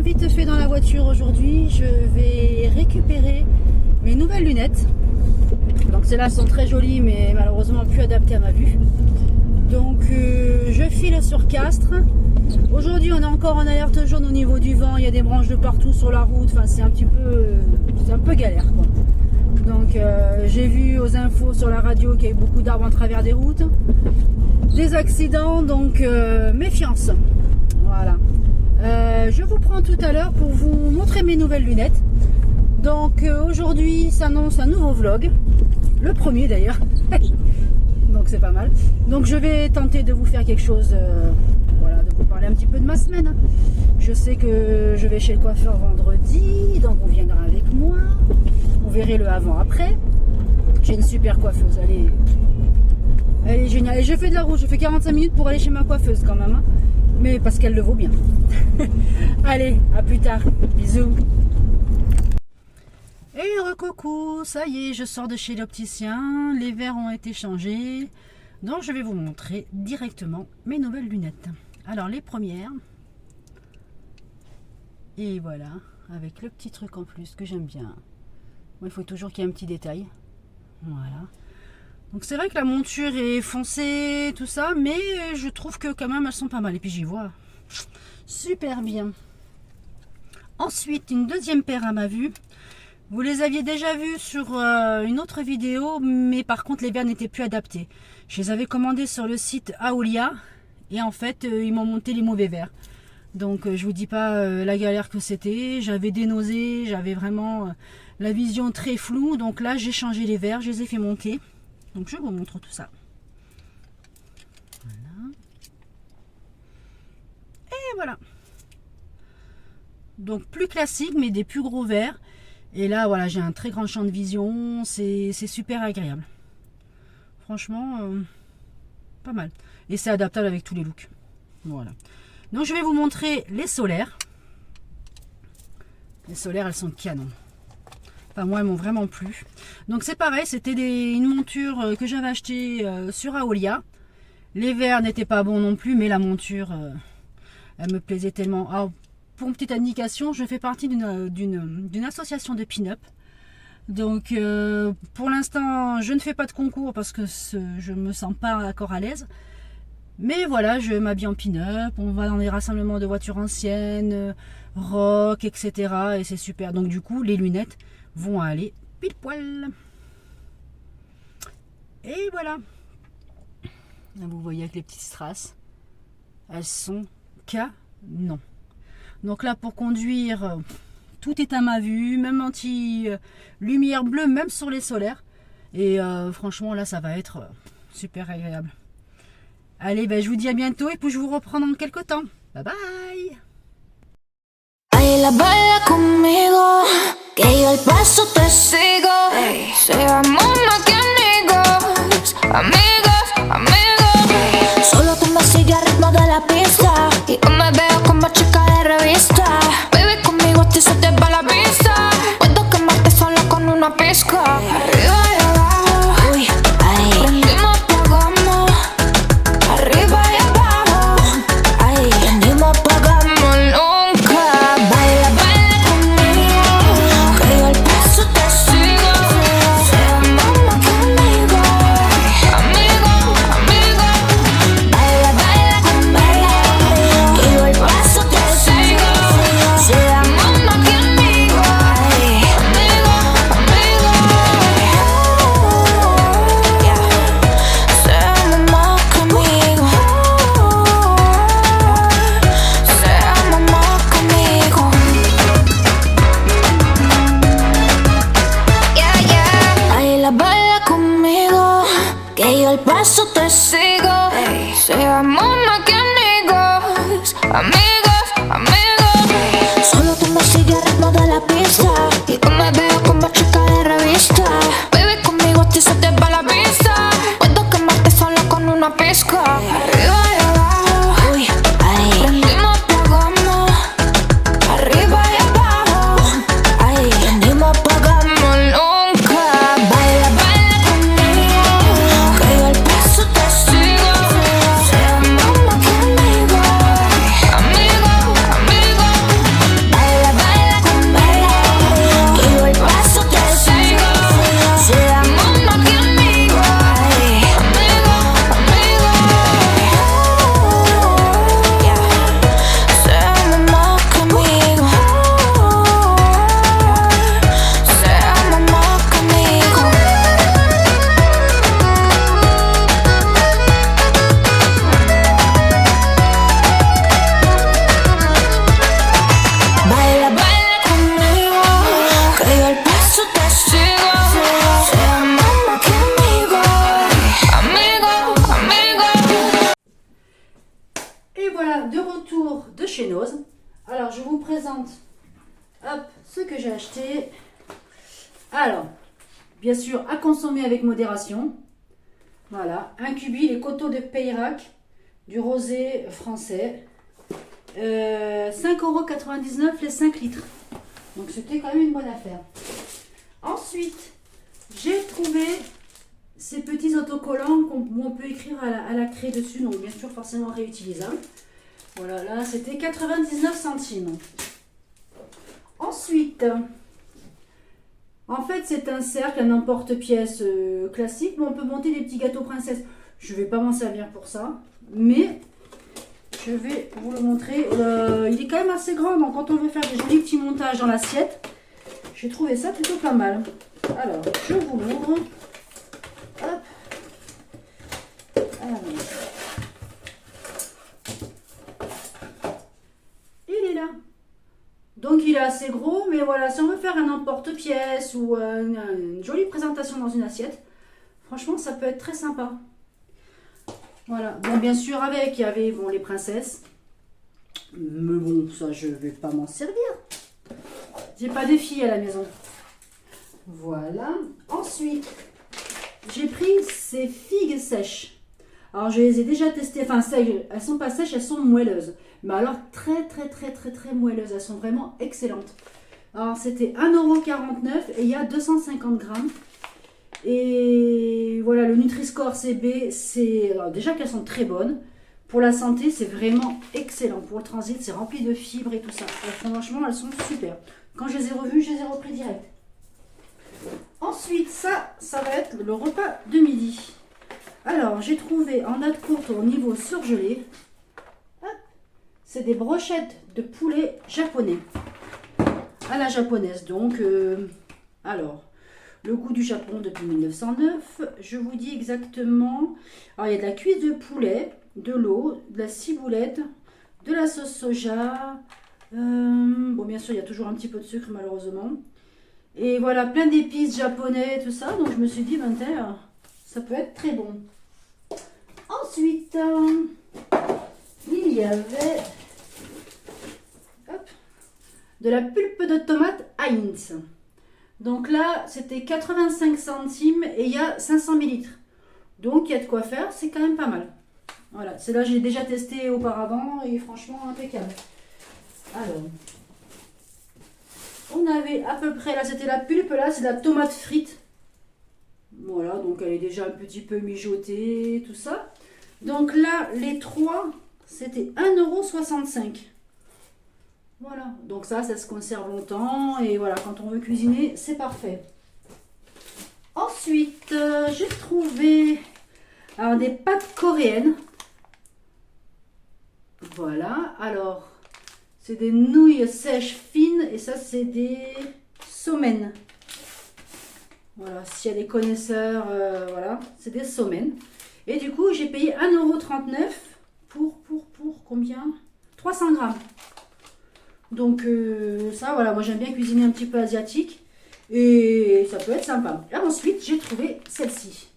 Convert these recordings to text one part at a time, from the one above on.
vite fait dans la voiture aujourd'hui. Je vais récupérer mes nouvelles lunettes. Donc celles-là sont très jolies mais malheureusement plus adaptées à ma vue. Donc je file sur Castres. Aujourd'hui on est encore en alerte jaune au niveau du vent. Il y a des branches de partout sur la route. Enfin c'est un peu galère quoi. Donc j'ai vu aux infos sur la radio qu'il y avait beaucoup d'arbres en travers des routes. Des accidents, donc méfiance. Voilà. Je vous prends tout à l'heure pour vous montrer mes nouvelles lunettes. Donc aujourd'hui s'annonce un nouveau vlog. Le premier d'ailleurs. Donc c'est pas mal. Donc je vais tenter de vous faire quelque chose, voilà, de vous parler un petit peu de ma semaine. Je sais que je vais chez le coiffeur vendredi, donc vous viendrez avec moi. Vous verrez le avant-après. J'ai une super coiffeuse, elle est géniale. Et je fais de la route, je fais 45 minutes pour aller chez ma coiffeuse quand même. Hein. Mais parce qu'elle le vaut bien. Allez, à plus tard. Bisous. Et recoucou, ça y est, je sors de chez l'opticien. Les verres ont été changés. Donc je vais vous montrer directement mes nouvelles lunettes. Alors les premières. Et voilà, avec le petit truc en plus que j'aime bien. Bon, il faut toujours qu'il y ait un petit détail. Voilà. Donc c'est vrai que la monture est foncée, tout ça, mais je trouve que quand même elles sont pas mal. Et puis j'y vois super bien. Ensuite, une deuxième paire à ma vue. Vous les aviez déjà vues sur une autre vidéo, mais par contre les verres n'étaient plus adaptés. Je les avais commandés sur le site Aolia et en fait ils m'ont monté les mauvais verres. Donc je vous dis pas la galère que c'était. J'avais des nausées, j'avais vraiment la vision très floue. Donc là j'ai changé les verres, je les ai fait monter. Donc je vous montre tout ça. Voilà. Et voilà. Donc plus classique mais des plus gros verres. Et là voilà, j'ai un très grand champ de vision. C'est super agréable. Franchement, pas mal. Et c'est adaptable avec tous les looks. Voilà. Donc je vais vous montrer les solaires. Les solaires, elles sont canon. Enfin moi, elles m'ont vraiment plu. Donc c'est pareil, c'était une monture que j'avais achetée sur Aolia. Les verres n'étaient pas bons non plus, mais la monture, elle me plaisait tellement. Alors, pour une petite indication, je fais partie d'une association de pin-up. Donc pour l'instant, je ne fais pas de concours parce que je me sens pas encore à l'aise. Mais voilà, je m'habille en pin-up, on va dans des rassemblements de voitures anciennes, rock, etc. Et c'est super. Donc du coup, les lunettes vont aller pile poil. Et voilà. Là, vous voyez avec les petites strass, elles sont canon. Donc là, pour conduire, tout est à ma vue, même anti-lumière bleue, même sur les solaires. Et franchement, là, ça va être super agréable. Allez, ben, je vous dis à bientôt et puis je vous reprends dans quelques temps. Bye bye. Baila, baila conmigo, que yo el paso te sigo. Hey. Seamos más que amigos, amigos, amigos. Solo tú me sigues al ritmo de la pista y yo me veo como chica de revista. Baby, conmigo a ti se te va la vista. Puedo quemarte solo con una pizca. Arriba y abajo, uy, ay. Prendimos, apagamos. Arriba y abajo, ay. Prendimos, apagamos nunca. Baila, baila conmigo, que yo al paso te sigo. Seamos más que amigos, amigos, amigos. Baila, baila conmigo, que yo al paso te sigo. Seamos más que amigos, amigos, amigos. Yeah. Seamos más que amigos. Seamos más que amigos. Yeah, yeah. Baila, baila conmigo, que yo al paso te sigo. Hey. Seamos más que amigos, amigos, amigos. Solo tú me sigues al ritmo de la pista y yo me veo como chica de revista. Baby, conmigo a ti se te va la vista. Puedo quemarte solo con una pizca. Arriba y abajo, uy, ay. Prendimos, apagamos. Arriba y abajo, ay. Prendimos, apagamos nunca. Baila, baila conmigo, que yo al paso te sigo. Seamos más que amigos, amigos. hop, ce que j'ai acheté. Alors, bien sûr, à consommer avec modération. Voilà, un cubi, les coteaux de Peyrac, du rosé français. 5,99 € les 5 litres. Donc c'était quand même une bonne affaire. Ensuite, j'ai trouvé ces petits autocollants où on peut écrire à la craie dessus. Donc bien sûr, forcément réutilisable. Voilà, là c'était 99 centimes. Ensuite, en fait c'est un cercle, un emporte-pièce classique, mais on peut monter des petits gâteaux princesses. Je ne vais pas m'en servir pour ça, mais je vais vous le montrer. Il est quand même assez grand, donc quand on veut faire des jolis petits montages dans l'assiette, j'ai trouvé ça plutôt pas mal. Alors, je vous l'ouvre. Hop. Alors. Il est là. Donc il est assez gros, mais voilà, si on veut faire un emporte-pièce ou une jolie présentation dans une assiette, franchement ça peut être très sympa. Voilà, bon bien sûr avec, il y avait bon, les princesses, mais bon ça je vais pas m'en servir. J'ai pas de filles à la maison. Voilà, ensuite j'ai pris ces figues sèches. Alors je les ai déjà testées, enfin elles sont pas sèches, elles sont moelleuses. Mais alors très moelleuses, elles sont vraiment excellentes. Alors c'était 1,49 € et il y a 250 grammes. Et voilà, le Nutri-Score CB, c'est alors déjà qu'elles sont très bonnes. Pour la santé, c'est vraiment excellent. Pour le transit, c'est rempli de fibres et tout ça. Et franchement, elles sont super. Quand je les ai revues, je les ai repris direct. Ensuite, ça va être le repas de midi. Alors, j'ai trouvé en date courte au niveau surgelé. C'est des brochettes de poulet japonais. À la japonaise, donc. Alors, le goût du Japon depuis 1909. Je vous dis exactement. Alors, il y a de la cuisse de poulet, de l'eau, de la ciboulette, de la sauce soja. Bon, bien sûr, il y a toujours un petit peu de sucre, malheureusement. Et voilà, plein d'épices japonais, tout ça. Donc, je me suis dit, ben, ça peut être très bon. Ensuite, il y avait de la pulpe de tomate Heinz. Donc là, c'était 85 centimes et il y a 500 ml. Donc il y a de quoi faire, c'est quand même pas mal. Voilà, c'est là j'ai déjà testé auparavant et franchement impeccable. Alors, on avait à peu près, là c'était la pulpe, là c'est de la tomate frite. Voilà, donc elle est déjà un petit peu mijotée, tout ça. Donc là, les trois, c'était 1,65 €. Voilà, donc ça se conserve longtemps et voilà, quand on veut cuisiner, c'est parfait. Ensuite, j'ai trouvé des pâtes coréennes. Voilà, alors, c'est des nouilles sèches fines et ça, c'est des somen. Voilà, s'il y a des connaisseurs, voilà, c'est des somen. Et du coup, j'ai payé 1,39 € pour combien? 300 grammes. Donc ça, voilà, moi j'aime bien cuisiner un petit peu asiatique et ça peut être sympa. Et ensuite, j'ai trouvé celle-ci.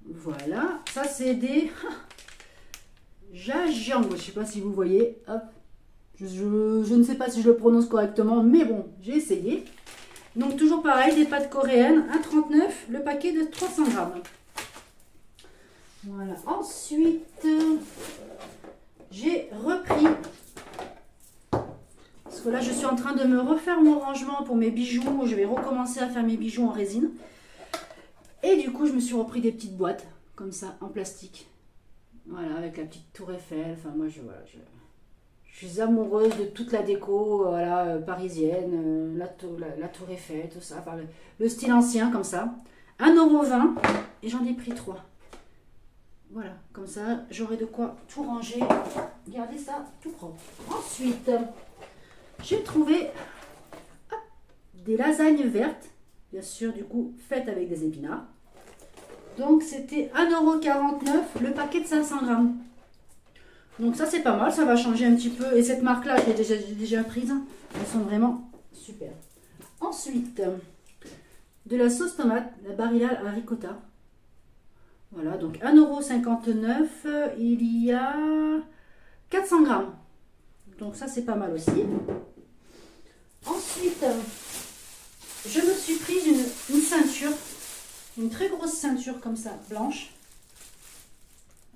Voilà, ça c'est des jajang, je ne sais pas si vous voyez. Hop. Je ne sais pas si je le prononce correctement, mais bon, j'ai essayé. Donc toujours pareil, des pâtes coréennes, 1,39 € le paquet de 300 grammes. Voilà, ensuite, j'ai repris... Parce que là, je suis en train de me refaire mon rangement pour mes bijoux. Je vais recommencer à faire mes bijoux en résine. Et du coup, je me suis repris des petites boîtes, comme ça, en plastique. Voilà, avec la petite tour Eiffel. Enfin, moi, je suis amoureuse de toute la déco voilà, parisienne. La tour Eiffel, tout ça. Enfin, le style ancien, comme ça. 1,20 € et j'en ai pris 3. Voilà, comme ça, j'aurai de quoi tout ranger. Regardez ça, tout propre. Ensuite... j'ai trouvé des lasagnes vertes, bien sûr, du coup, faites avec des épinards. Donc, c'était 1,49 € le paquet de 500 grammes. Donc, ça, c'est pas mal, ça va changer un petit peu. Et cette marque-là, j'ai déjà prise. Elles sont vraiment super. Ensuite, de la sauce tomate, la Barilla à ricotta. Voilà, donc 1,59 €, il y a 400 grammes. Donc ça, c'est pas mal aussi. ceinture comme ça, blanche.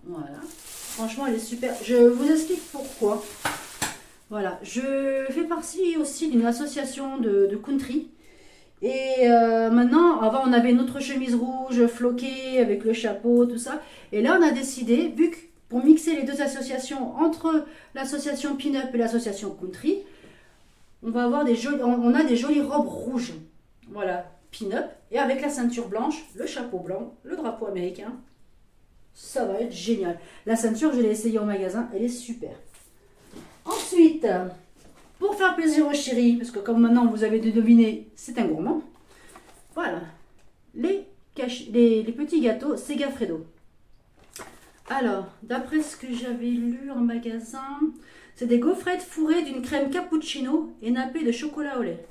Voilà. Franchement, elle est super. Je vous explique pourquoi. Voilà. Je fais partie aussi d'une association de country. Et maintenant, avant, on avait notre chemise rouge floquée avec le chapeau, tout ça. Et là, on a décidé, vu que pour mixer les deux associations, entre l'association Pin-Up et l'association Country, on a des jolies robes rouges. Voilà, Pin-Up. Et avec la ceinture blanche, le chapeau blanc, le drapeau américain. Ça va être génial. La ceinture, je l'ai essayée au magasin, elle est super. Ensuite, pour faire plaisir aux chéris, parce que comme maintenant vous avez deviné, c'est un gourmand. Voilà, les petits gâteaux Segafredo. Alors, d'après ce que j'avais lu en magasin, c'est des gaufrettes fourrées d'une crème cappuccino et nappées de chocolat au lait.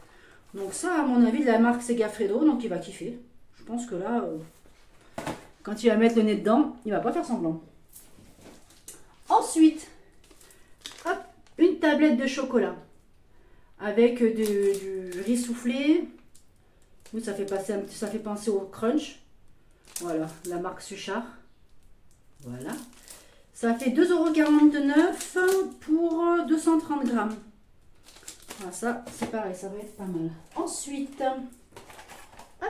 Donc ça, à mon avis, de la marque Segafredo, donc il va kiffer. Je pense que là, quand il va mettre le nez dedans, il va pas faire semblant. Ensuite, hop, une tablette de chocolat avec du riz soufflé. Ça fait penser au crunch. Voilà, la marque Suchard. Voilà. Ça fait 2,49 € pour 230 grammes. Voilà, ça, c'est pareil, ça va être pas mal. Ensuite, hop,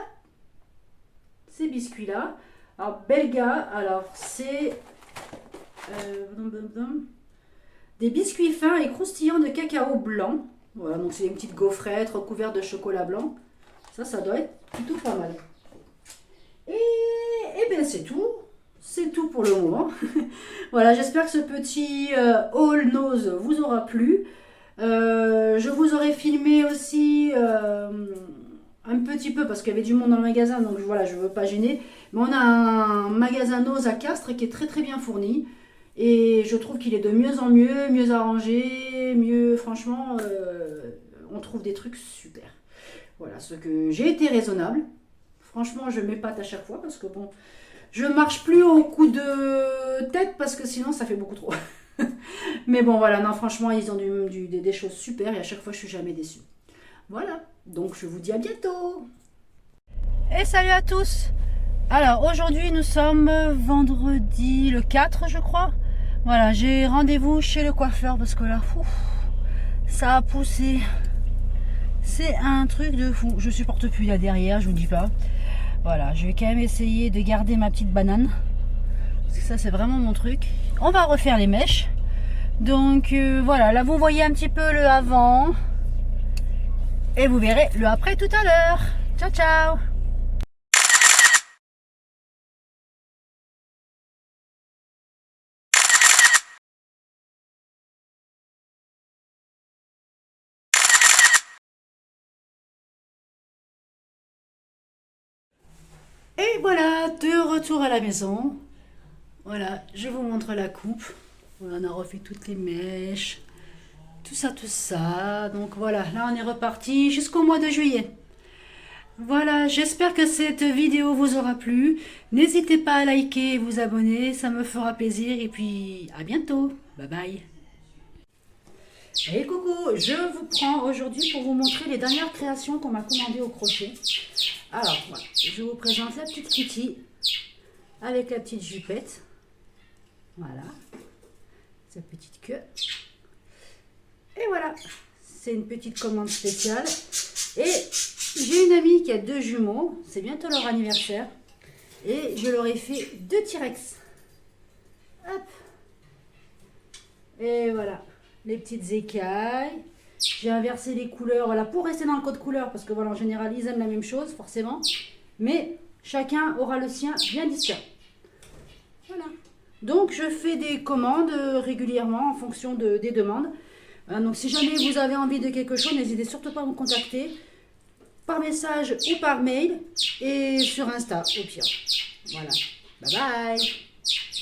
ces biscuits-là. Alors, Belga, alors c'est des biscuits fins et croustillants de cacao blanc. Voilà, donc c'est une petite gaufrette recouverte de chocolat blanc. Ça doit être plutôt pas mal. Et bien c'est tout. C'est tout pour le moment. Voilà, j'espère que ce petit haul nose vous aura plu. Je vous aurais filmé aussi un petit peu parce qu'il y avait du monde dans le magasin, donc voilà, je ne veux pas gêner. Mais on a un magasin nose à Castres qui est très très bien fourni. Et je trouve qu'il est de mieux en mieux, mieux arrangé, mieux, franchement, on trouve des trucs super. Voilà, ce que j'ai été raisonnable. Franchement, je m'épate à chaque fois parce que bon, je marche plus au coup de tête parce que sinon ça fait beaucoup trop. Mais bon, voilà, non, franchement, ils ont des choses super et à chaque fois, je suis jamais déçue. Voilà, donc je vous dis à bientôt. Et salut à tous. Alors, aujourd'hui, nous sommes vendredi le 4, je crois. Voilà, j'ai rendez-vous chez le coiffeur parce que là, ça a poussé. C'est un truc de fou. Je supporte plus là derrière, je vous dis pas. Voilà, je vais quand même essayer de garder ma petite banane. Parce que ça, c'est vraiment mon truc. On va refaire les mèches. Donc, voilà, là, vous voyez un petit peu le avant. Et vous verrez le après tout à l'heure. Ciao, ciao! Et voilà, de retour à la maison. Voilà, je vous montre la coupe. On a refait toutes les mèches. Tout ça. Donc voilà, là on est reparti jusqu'au mois de juillet. Voilà, j'espère que cette vidéo vous aura plu. N'hésitez pas à liker et vous abonner, ça me fera plaisir. Et puis à bientôt. Bye bye. Et coucou, je vous prends aujourd'hui pour vous montrer les dernières créations qu'on m'a commandées au crochet. Alors, voilà, je vous présente la petite Kitty avec la petite jupette. Voilà, sa petite queue. Et voilà, c'est une petite commande spéciale. Et j'ai une amie qui a 2 jumeaux, c'est bientôt leur anniversaire. Et je leur ai fait 2 T-Rex. Hop. Et voilà. Les petites écailles. J'ai inversé les couleurs, voilà, pour rester dans le code couleur, parce que voilà, en général, ils aiment la même chose, forcément. Mais chacun aura le sien bien distinct. Voilà. Donc, je fais des commandes régulièrement en fonction des demandes. Donc, si jamais vous avez envie de quelque chose, n'hésitez surtout pas à me contacter par message ou par mail et sur Insta, au pire. Voilà. Bye bye.